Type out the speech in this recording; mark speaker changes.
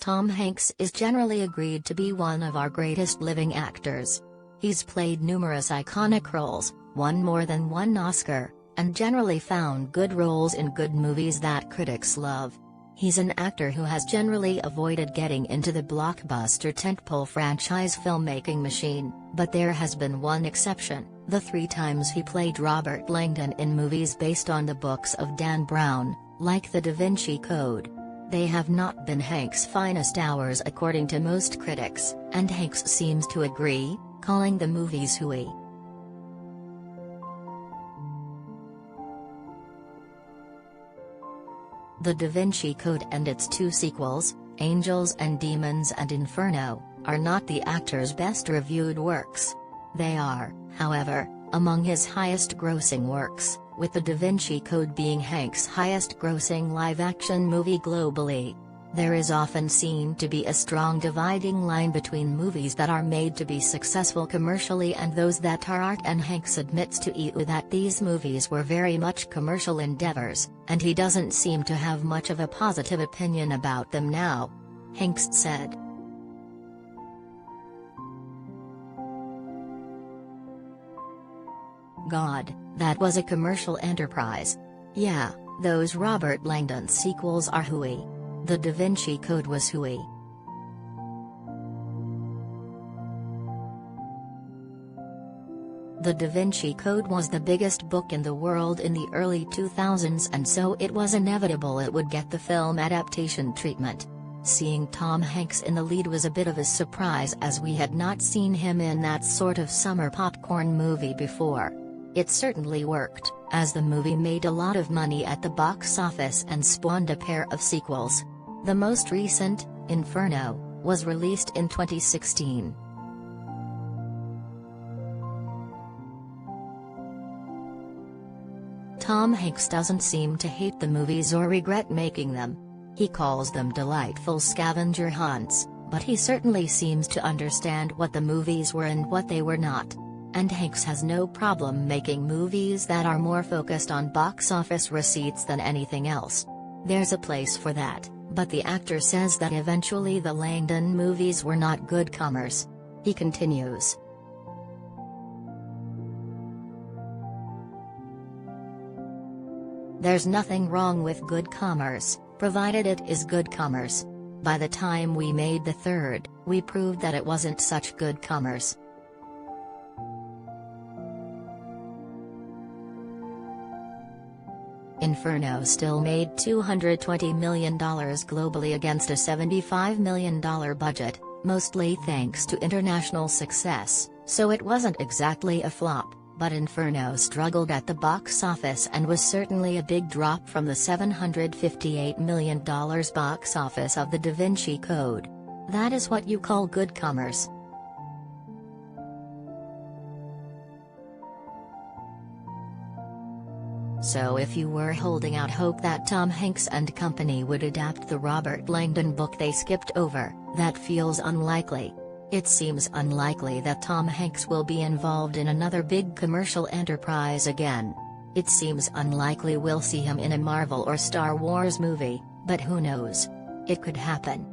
Speaker 1: Tom Hanks is generally agreed to be one of our greatest living actors. He's played numerous iconic roles, won more than one Oscar, and generally found good roles in good movies that critics love. He's an actor who has generally avoided getting into the blockbuster tentpole franchise filmmaking machine, but there has been one exception: the 3 times he played Robert Langdon in movies based on the books of Dan Brown, like The Da Vinci Code. They have not been Hanks' finest hours according to most critics, and Hanks seems to agree, calling the movies hooey. The Da Vinci Code and its 2 sequels, Angels and Demons and Inferno, are not the actor's best reviewed works. They are, however, among his highest-grossing works, with The Da Vinci Code being Hanks' highest-grossing live-action movie globally. There is often seen to be a strong dividing line between movies that are made to be successful commercially and those that aren't, and Hanks admits to EU that these movies were very much commercial endeavors, and he doesn't seem to have much of a positive opinion about them now. Hanks said, "God, that was a commercial enterprise. Yeah, those Robert Langdon sequels are hooey. The Da Vinci Code was hooey." The Da Vinci Code was the biggest book in the world in the early 2000s, and so it was inevitable it would get the film adaptation treatment. Seeing Tom Hanks in the lead was a bit of a surprise, as we had not seen him in that sort of summer popcorn movie before. It certainly worked, as the movie made a lot of money at the box office and spawned a pair of sequels. The most recent, Inferno, was released in 2016. Tom Hanks doesn't seem to hate the movies or regret making them. He calls them delightful scavenger hunts, but he certainly seems to understand what the movies were and what they were not. And Hanks has no problem making movies that are more focused on box office receipts than anything else. There's a place for that, but the actor says that eventually the Langdon movies were not good comers. He continues, "There's nothing wrong with good comers, provided it is good comers. By the time we made the 3rd, we proved that it wasn't such good comers." Inferno still made $220 million globally against a $75 million budget, mostly thanks to international success, so it wasn't exactly a flop, but Inferno struggled at the box office and was certainly a big drop from the $758 million box office of the Da Vinci Code. That is what you call good comers. So if you were holding out hope that Tom Hanks and company would adapt the Robert Langdon book they skipped over, that feels unlikely. It seems unlikely that Tom Hanks will be involved in another big commercial enterprise again. It seems unlikely we'll see him in a Marvel or Star Wars movie, but who knows? It could happen.